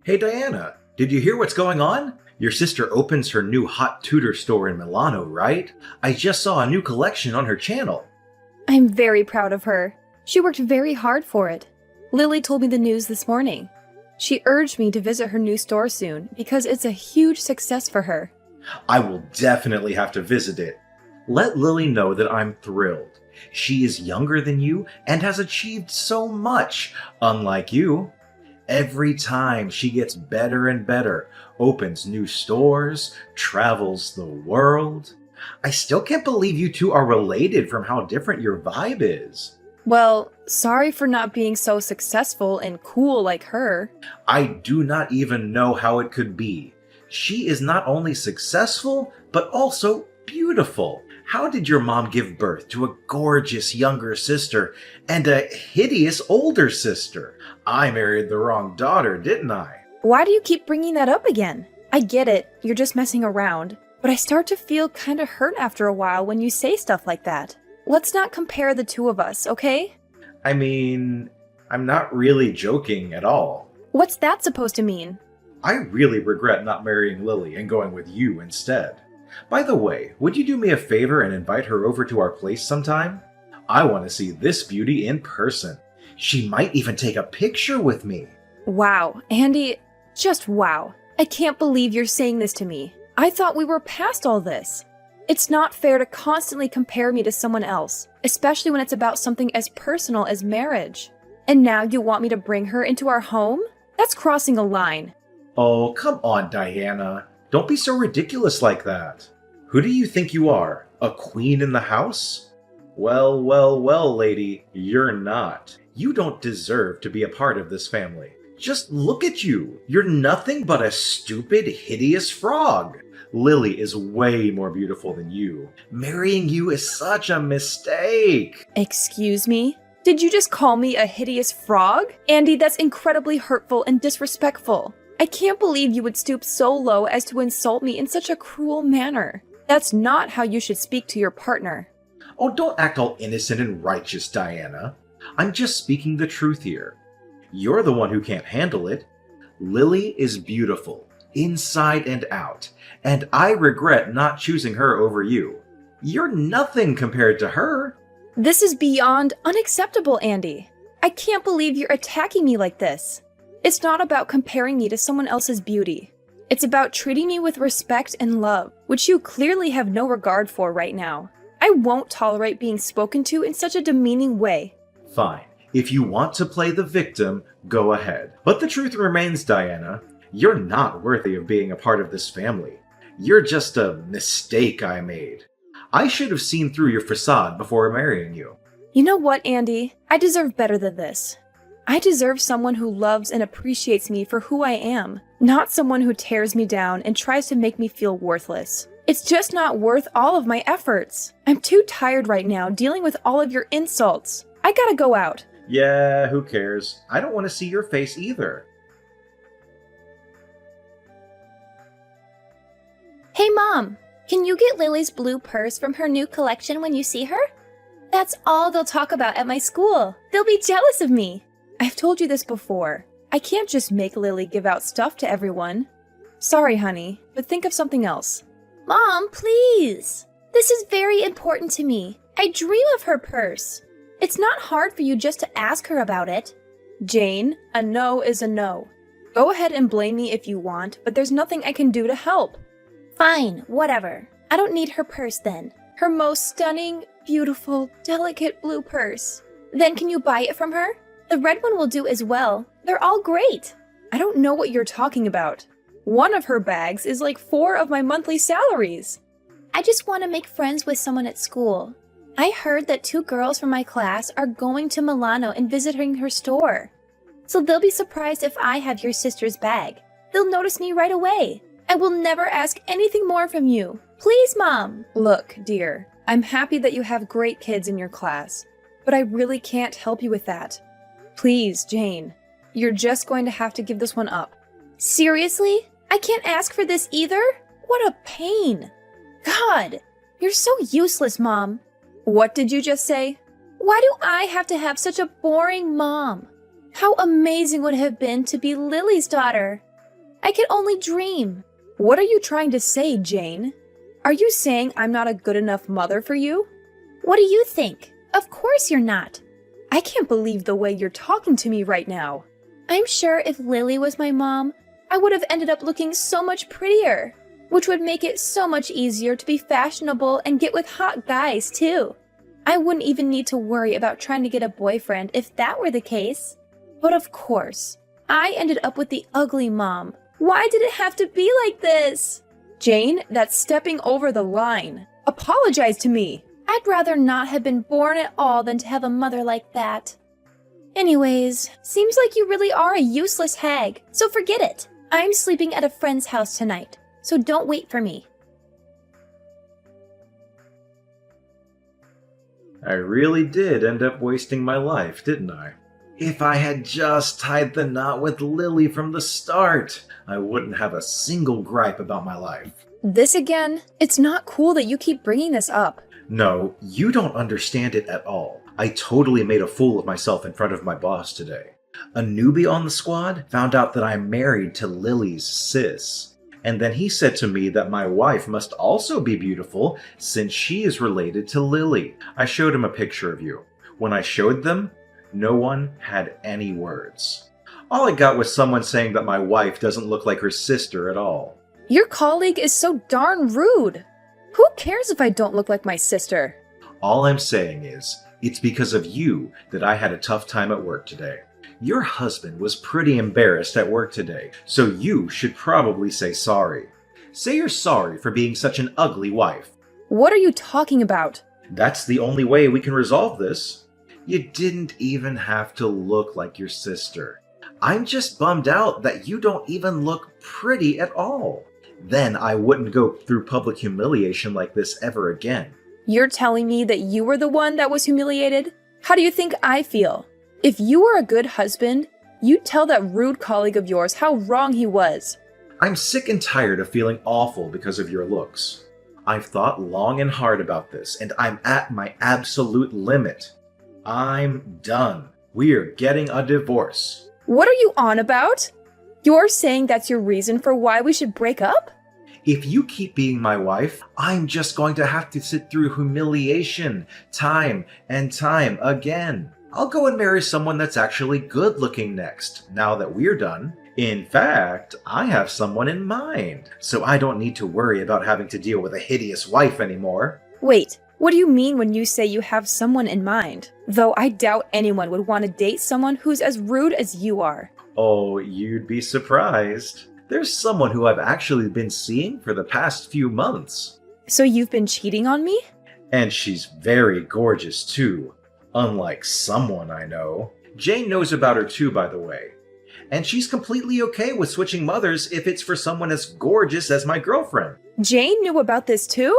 Hey Diana, did you hear what's going on? Your sister opens her new hot tutor store in Milano, right? I just saw a new collection on her channel. I'm very proud of her. She worked very hard for it. Lily told me the news this morning. She urged me to visit her new store soon because it's a huge success for her. I will definitely have to visit it. Let Lily know that I'm thrilled. She is younger than you and has achieved so much, unlike you. Every time she gets better and better, opens new stores, travels the world. I still can't believe you two are related from how different your vibe is. Well, sorry for not being so successful and cool like her. I do not even know how it could be. She is not only successful, but also beautiful. How did your mom give birth to a gorgeous younger sister and a hideous older sister? I married the wrong daughter, didn't I? Why do you keep bringing that up again? I get it, you're just messing around, but I start to feel kinda hurt after a while when you say stuff like that. Let's not compare the two of us, okay? I mean, I'm not really joking at all. What's that supposed to mean? I really regret not marrying Lily and going with you instead. By the way, would you do me a favor and invite her over to our place sometime? I want to see this beauty in person. She might even take a picture with me. Wow, Andy, just wow. I can't believe you're saying this to me. I thought we were past all this. It's not fair to constantly compare me to someone else, especially when it's about something as personal as marriage. And now you want me to bring her into our home? That's crossing a line. Oh, come on, Diana. Don't be so ridiculous like that. Who do you think you are? A queen in the house? Well, well, well, lady, you're not. You don't deserve to be a part of this family. Just look at you. You're nothing but a stupid, hideous frog. Lily is way more beautiful than you. Marrying you is such a mistake. Excuse me? Did you just call me a hideous frog? Andy, that's incredibly hurtful and disrespectful. I can't believe you would stoop so low as to insult me in such a cruel manner. That's not how you should speak to your partner. Oh, don't act all innocent and righteous, Diana. I'm just speaking the truth here. You're the one who can't handle it. Lily is beautiful, inside and out, and I regret not choosing her over you. You're nothing compared to her. This is beyond unacceptable, Andy. I can't believe you're attacking me like this. It's not about comparing me to someone else's beauty. It's about treating me with respect and love, which you clearly have no regard for right now. I won't tolerate being spoken to in such a demeaning way. Fine. If you want to play the victim, go ahead. But the truth remains, Diana, you're not worthy of being a part of this family. You're just a mistake I made. I should have seen through your facade before marrying you. You know what, Andy? I deserve better than this. I deserve someone who loves and appreciates me for who I am, not someone who tears me down and tries to make me feel worthless. It's just not worth all of my efforts. I'm too tired right now dealing with all of your insults. I gotta go out. Yeah, who cares? I don't want to see your face either. Hey Mom, can you get Lily's blue purse from her new collection when you see her? That's all they'll talk about at my school. They'll be jealous of me. I've told you this before. I can't just make Lily give out stuff to everyone. Sorry, honey, but think of something else. Mom, please. This is very important to me. I dream of her purse. It's not hard for you just to ask her about it. Jane, a no is a no. Go ahead and blame me if you want, but there's nothing I can do to help. Fine, whatever. I don't need her purse then. Her most stunning, beautiful, delicate blue purse. Then can you buy it from her? The red one will do as well. They're all great. I don't know what you're talking about. One of her bags is like 4 of my monthly salaries. I just want to make friends with someone at school. I heard that 2 girls from my class are going to Milano and visiting her store. So they'll be surprised if I have your sister's bag. They'll notice me right away. I will never ask anything more from you. Please, Mom. Look, dear, I'm happy that you have great kids in your class, but I really can't help you with that. Please, Jane, you're just going to have to give this one up. Seriously? I can't ask for this either? What a pain. God, you're so useless, Mom. What did you just say? Why do I have to have such a boring mom? How amazing would it have been to be Lily's daughter? I could only dream. What are you trying to say, Jane? Are you saying I'm not a good enough mother for you? What do you think? Of course you're not. I can't believe the way you're talking to me right now. I'm sure if Lily was my mom, I would have ended up looking so much prettier, which would make it so much easier to be fashionable and get with hot guys, too. I wouldn't even need to worry about trying to get a boyfriend if that were the case. But of course, I ended up with the ugly mom. Why did it have to be like this? Jane, that's stepping over the line. Apologize to me. I'd rather not have been born at all than to have a mother like that. Anyways, seems like you really are a useless hag, so forget it. I'm sleeping at a friend's house tonight, so don't wait for me. I really did end up wasting my life, didn't I? If I had just tied the knot with Lily from the start, I wouldn't have a single gripe about my life. This again? It's not cool that you keep bringing this up. No, you don't understand it at all. I totally made a fool of myself in front of my boss today. A newbie on the squad found out that I'm married to Lily's sis. And then he said to me that my wife must also be beautiful since she is related to Lily. I showed him a picture of you. When I showed them, no one had any words. All I got was someone saying that my wife doesn't look like her sister at all. Your colleague is so darn rude. Who cares if I don't look like my sister? All I'm saying is, it's because of you that I had a tough time at work today. Your husband was pretty embarrassed at work today, so you should probably say sorry. Say you're sorry for being such an ugly wife. What are you talking about? That's the only way we can resolve this. You didn't even have to look like your sister. I'm just bummed out that you don't even look pretty at all. Then I wouldn't go through public humiliation like this ever again. You're telling me that you were the one that was humiliated? How do you think I feel? If you were a good husband, you'd tell that rude colleague of yours how wrong he was. I'm sick and tired of feeling awful because of your looks. I've thought long and hard about this, and I'm at my absolute limit. I'm done. We're getting a divorce. What are you on about? You're saying that's your reason for why we should break up? If you keep being my wife, I'm just going to have to sit through humiliation time and time again. I'll go and marry someone that's actually good looking next, now that we're done. In fact, I have someone in mind, so I don't need to worry about having to deal with a hideous wife anymore. Wait, what do you mean when you say you have someone in mind? Though I doubt anyone would want to date someone who's as rude as you are. Oh, you'd be surprised. There's someone who I've actually been seeing for the past few months. So you've been cheating on me? And she's very gorgeous too, unlike someone I know. Jane knows about her too, by the way. And she's completely okay with switching mothers if it's for someone as gorgeous as my girlfriend. Jane knew about this too?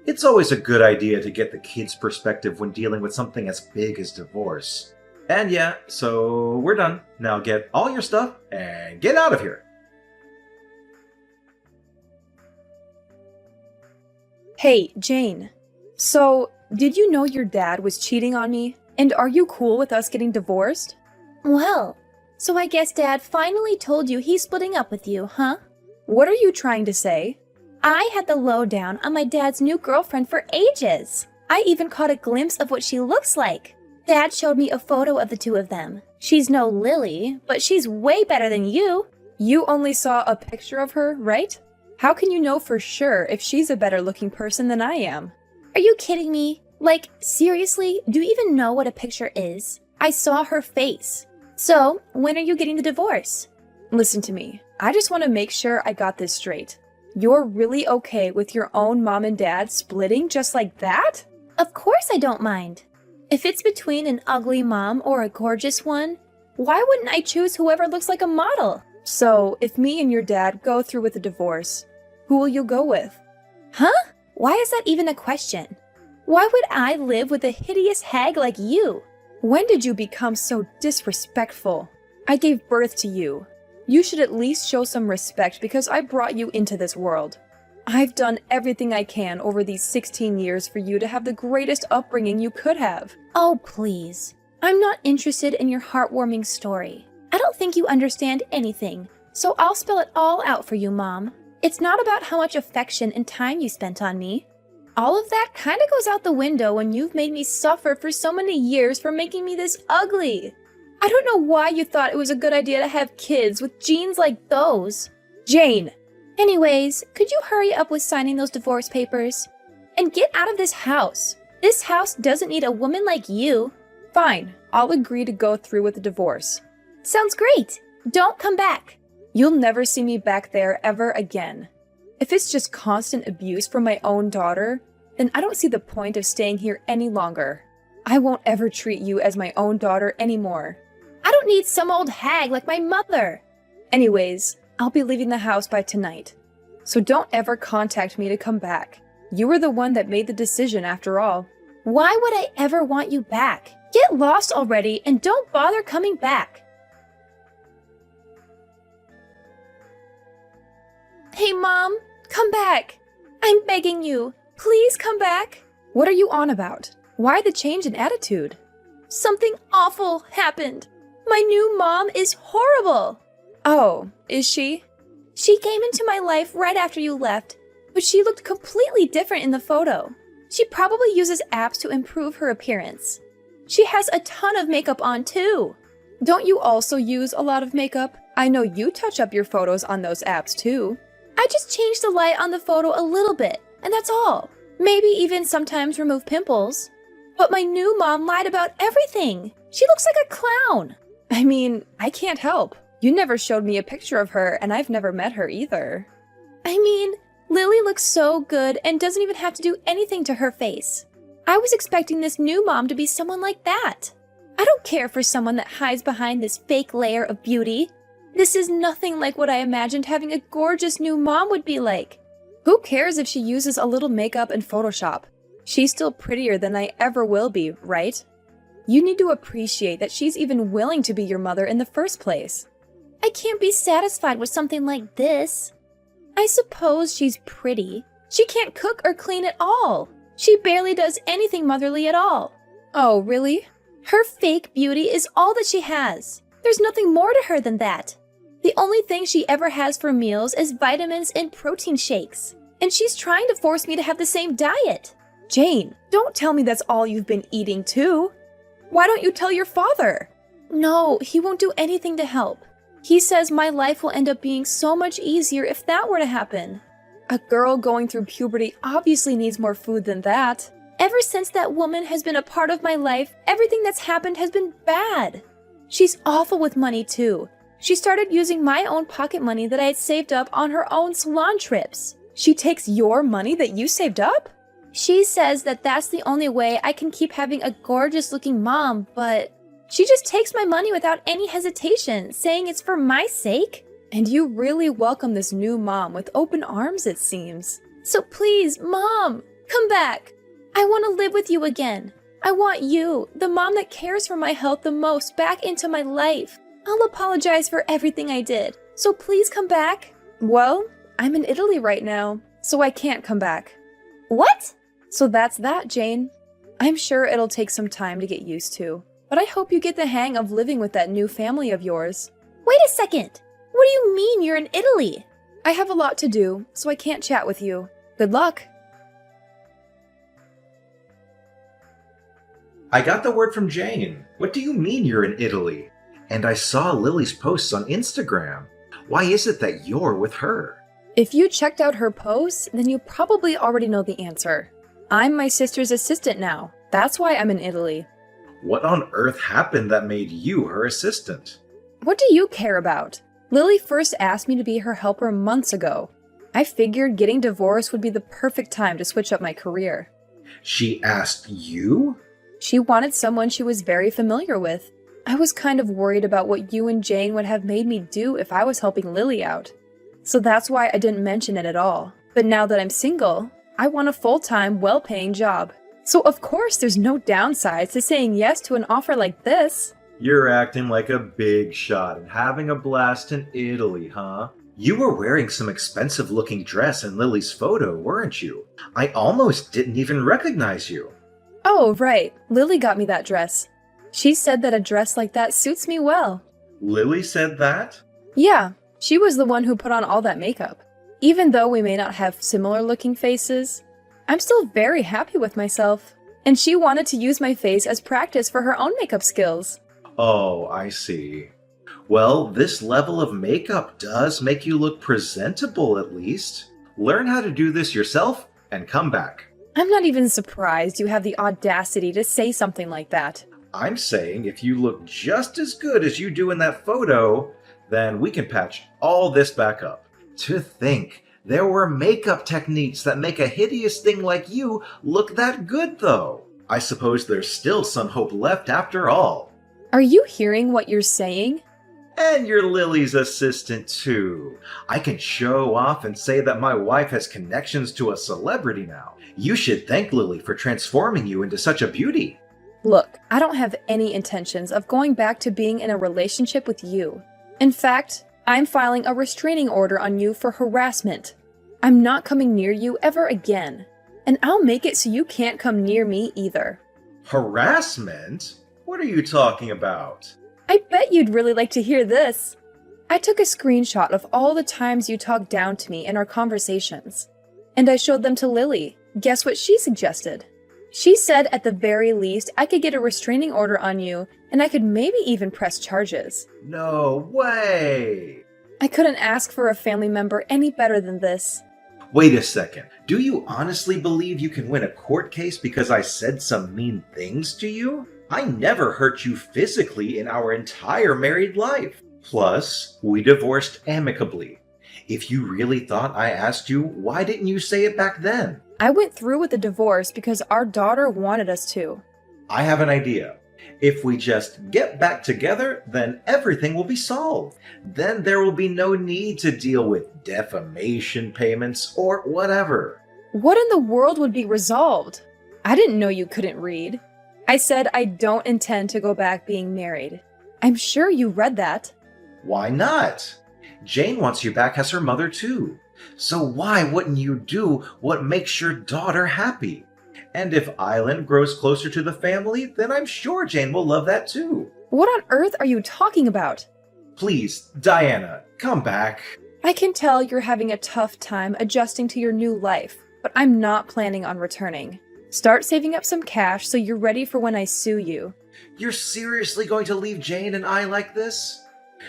It's always a good idea to get the kid's perspective when dealing with something as big as divorce. And yeah, so we're done. Now get all your stuff and get out of here. Hey, Jane. So, did you know your dad was cheating on me? And are you cool with us getting divorced? Well, so I guess Dad finally told you he's splitting up with you, huh? What are you trying to say? I had the lowdown on my dad's new girlfriend for ages. I even caught a glimpse of what she looks like. Dad showed me a photo of the two of them. She's no Lily, but she's way better than you. You only saw a picture of her, right? How can you know for sure if she's a better looking person than I am? Are you kidding me? Like, seriously, do you even know what a picture is? I saw her face. So, when are you getting the divorce? Listen to me. I just want to make sure I got this straight. You're really okay with your own mom and dad splitting just like that? Of course I don't mind. If it's between an ugly mom or a gorgeous one, why wouldn't I choose whoever looks like a model? So, if me and your dad go through with a divorce, who will you go with? Huh? Why is that even a question? Why would I live with a hideous hag like you? When did you become so disrespectful? I gave birth to you. You should at least show some respect because I brought you into this world. I've done everything I can over these 16 years for you to have the greatest upbringing you could have. Oh, please. I'm not interested in your heartwarming story. I don't think you understand anything, So I'll spell it all out for you, Mom. It's not about how much affection and time you spent on me. All of that kind of goes out the window when you've made me suffer for so many years for making me this ugly. I don't know why you thought it was a good idea to have kids with genes like those. Jane! Anyways, could you hurry up with signing those divorce papers? And get out of this house. This house doesn't need a woman like you. Fine, I'll agree to go through with the divorce. Sounds great. Don't come back. You'll never see me back there ever again. If it's just constant abuse from my own daughter, then I don't see the point of staying here any longer. I won't ever treat you as my own daughter anymore. I don't need some old hag like my mother. Anyways, I'll be leaving the house by tonight. So don't ever contact me to come back. You were the one that made the decision after all. Why would I ever want you back? Get lost already and don't bother coming back. Hey, Mom, come back. I'm begging you. Please come back. What are you on about? Why the change in attitude? Something awful happened. My new mom is horrible. Oh, is she? She came into my life right after you left, but she looked completely different in the photo. She probably uses apps to improve her appearance. She has a ton of makeup on too. Don't you also use a lot of makeup? I know you touch up your photos on those apps too. I just changed the light on the photo a little bit, and that's all. Maybe even sometimes remove pimples. But my new mom lied about everything. She looks like a clown. I mean, I can't help. You never showed me a picture of her, and I've never met her either. I mean, Lily looks so good and doesn't even have to do anything to her face. I was expecting this new mom to be someone like that. I don't care for someone that hides behind this fake layer of beauty. This is nothing like what I imagined having a gorgeous new mom would be like. Who cares if she uses a little makeup and Photoshop? She's still prettier than I ever will be, right? You need to appreciate that she's even willing to be your mother in the first place. I can't be satisfied with something like this. I suppose she's pretty. She can't cook or clean at all. She barely does anything motherly at all. Oh, really? Her fake beauty is all that she has. There's nothing more to her than that. The only thing she ever has for meals is vitamins and protein shakes. And she's trying to force me to have the same diet. Jane, don't tell me that's all you've been eating too. Why don't you tell your father? No, he won't do anything to help. He says my life will end up being so much easier if that were to happen. A girl going through puberty obviously needs more food than that. Ever since that woman has been a part of my life, everything that's happened has been bad. She's awful with money too. She started using my own pocket money that I had saved up on her own salon trips. She takes your money that you saved up? She says that that's the only way I can keep having a gorgeous-looking mom, but she just takes my money without any hesitation, saying it's for my sake. And you really welcome this new mom with open arms, it seems. So please, Mom, come back. I want to live with you again. I want you, the mom that cares for my health the most, back into my life. I'll apologize for everything I did, so please come back. Well, I'm in Italy right now, so I can't come back. What? So that's that, Jane. I'm sure it'll take some time to get used to, but I hope you get the hang of living with that new family of yours. Wait a second. What do you mean you're in Italy? I have a lot to do, so I can't chat with you. Good luck. I got the word from Jane. What do you mean you're in Italy? And I saw Lily's posts on Instagram. Why is it that you're with her? If you checked out her posts, then you probably already know the answer. I'm my sister's assistant now. That's why I'm in Italy. What on earth happened that made you her assistant? What do you care about? Lily first asked me to be her helper months ago. I figured getting divorced would be the perfect time to switch up my career. She asked you? She wanted someone she was very familiar with. I was kind of worried about what you and Jane would have made me do if I was helping Lily out. So that's why I didn't mention it at all. But now that I'm single, I want a full-time, well-paying job. So of course there's no downsides to saying yes to an offer like this. You're acting like a big shot and having a blast in Italy, huh? You were wearing some expensive-looking dress in Lily's photo, weren't you? I almost didn't even recognize you. Oh, right. Lily got me that dress. She said that a dress like that suits me well. Lily said that? Yeah, She was the one who put on all that makeup. Even though we may not have similar looking faces, I'm still very happy with myself. And she wanted to use my face as practice for her own makeup skills. Oh, I see. Well, this level of makeup does make you look presentable at least. Learn how to do this yourself and come back. I'm not even surprised you have the audacity to say something like that. I'm saying if you look just as good as you do in that photo, then we can patch all this back up. To think, there were makeup techniques that make a hideous thing like you look that good, though. I suppose there's still some hope left after all. Are you hearing what you're saying? And you're Lily's assistant, too. I can show off and say that my wife has connections to a celebrity now. You should thank Lily for transforming you into such a beauty. Look, I don't have any intentions of going back to being in a relationship with you. In fact, I'm filing a restraining order on you for harassment. I'm not coming near you ever again. And I'll make it so you can't come near me either. Harassment? What are you talking about? I bet you'd really like to hear this. I took a screenshot of all the times you talked down to me in our conversations. And I showed them to Lily. Guess what she suggested? She said at the very least I could get a restraining order on you and I could maybe even press charges. No way! I couldn't ask for a family member any better than this. Wait a second. Do you honestly believe you can win a court case because I said some mean things to you? I never hurt you physically in our entire married life. Plus, we divorced amicably. If you really thought I asked you, why didn't you say it back then? I went through with the divorce because our daughter wanted us to. I have an idea. If we just get back together, then everything will be solved. Then there will be no need to deal with defamation payments or whatever. What in the world would be resolved? I didn't know you couldn't read. I said I don't intend to go back being married. I'm sure you read that. Why not? Jane wants you back as her mother too. So why wouldn't you do what makes your daughter happy? And if Island grows closer to the family, then I'm sure Jane will love that too. What on earth are you talking about? Please, Diana, come back. I can tell you're having a tough time adjusting to your new life, but I'm not planning on returning. Start saving up some cash so you're ready for when I sue you. You're seriously going to leave Jane and I like this?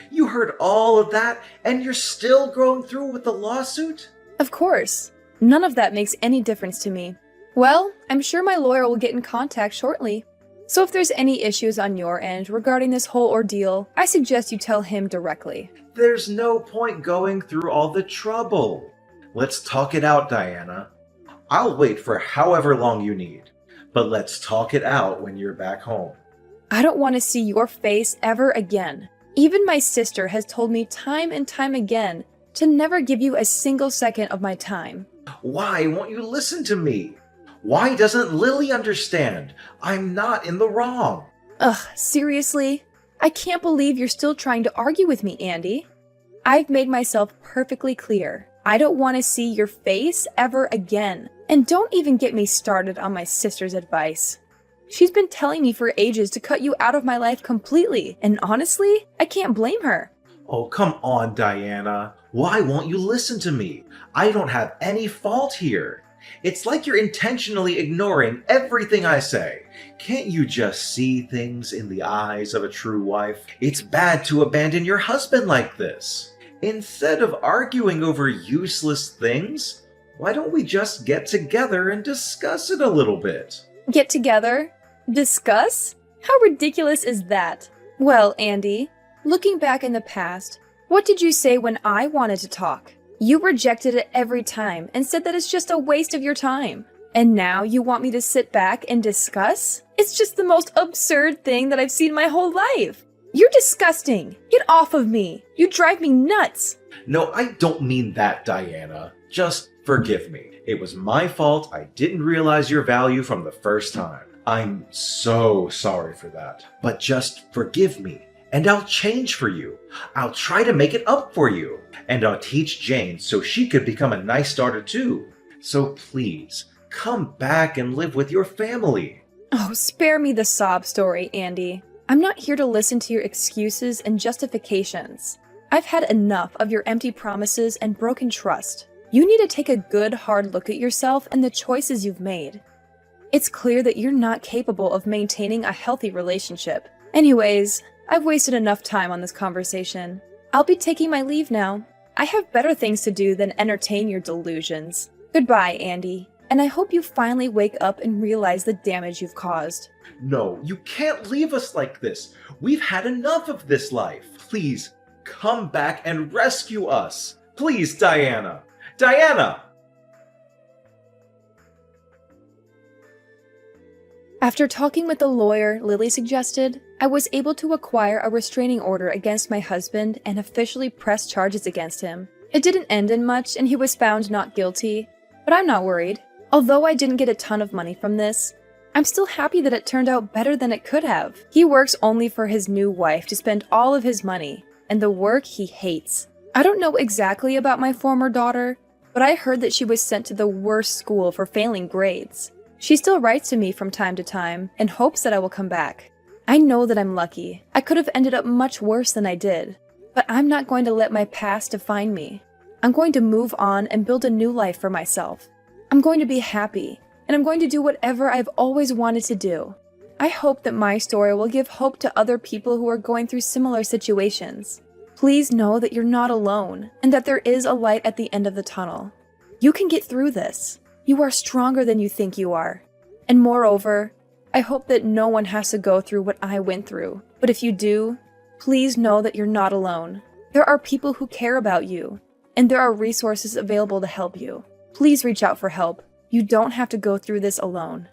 You heard all of that, and you're still going through with the lawsuit? Of course. None of that makes any difference to me. Well, I'm sure my lawyer will get in contact shortly. So if there's any issues on your end regarding this whole ordeal, I suggest you tell him directly. There's no point going through all the trouble. Let's talk it out, Diana. I'll wait for however long you need, but let's talk it out when you're back home. I don't want to see your face ever again. Even my sister has told me time and time again to never give you a single second of my time. Why won't you listen to me? Why doesn't Lily understand? I'm not in the wrong. Ugh, seriously? I can't believe you're still trying to argue with me, Andy. I've made myself perfectly clear. I don't want to see your face ever again. And don't even get me started on my sister's advice. She's been telling me for ages to cut you out of my life completely, and honestly, I can't blame her. Oh, come on, Diana. Why won't you listen to me? I don't have any fault here. It's like you're intentionally ignoring everything I say. Can't you just see things in the eyes of a true wife? It's bad to abandon your husband like this. Instead of arguing over useless things, why don't we just get together and discuss it a little bit? Get together? Discuss? How ridiculous is that? Well, Andy, looking back in the past, what did you say when I wanted to talk? You rejected it every time and said that it's just a waste of your time. And now you want me to sit back and discuss? It's just the most absurd thing that I've seen my whole life. You're disgusting. Get off of me. You drive me nuts. No, I don't mean that, Diana. Just forgive me. It was my fault. I didn't realize your value from the first time. I'm so sorry for that. But just forgive me, and I'll change for you. I'll try to make it up for you. And I'll teach Jane so she could become a nice daughter too. So please, come back and live with your family. Oh, spare me the sob story, Andy. I'm not here to listen to your excuses and justifications. I've had enough of your empty promises and broken trust. You need to take a good, hard look at yourself and the choices you've made. It's clear that you're not capable of maintaining a healthy relationship. Anyways, I've wasted enough time on this conversation. I'll be taking my leave now. I have better things to do than entertain your delusions. Goodbye, Andy, and I hope you finally wake up and realize the damage you've caused. No, you can't leave us like this. We've had enough of this life. Please, come back and rescue us. Please, Diana. Diana! After talking with the lawyer Lily suggested, I was able to acquire a restraining order against my husband and officially press charges against him. It didn't end in much and he was found not guilty, but I'm not worried. Although I didn't get a ton of money from this, I'm still happy that it turned out better than it could have. He works only for his new wife to spend all of his money, and the work he hates. I don't know exactly about my former daughter, but I heard that she was sent to the worst school for failing grades. She still writes to me from time to time and hopes that I will come back. I know that I'm lucky. I could have ended up much worse than I did, but I'm not going to let my past define me. I'm going to move on and build a new life for myself. I'm going to be happy, and I'm going to do whatever I've always wanted to do. I hope that my story will give hope to other people who are going through similar situations. Please know that you're not alone, and that there is a light at the end of the tunnel. You can get through this. You are stronger than you think you are. And moreover, I hope that no one has to go through what I went through. But if you do, please know that you're not alone. There are people who care about you, and there are resources available to help you. Please reach out for help. You don't have to go through this alone.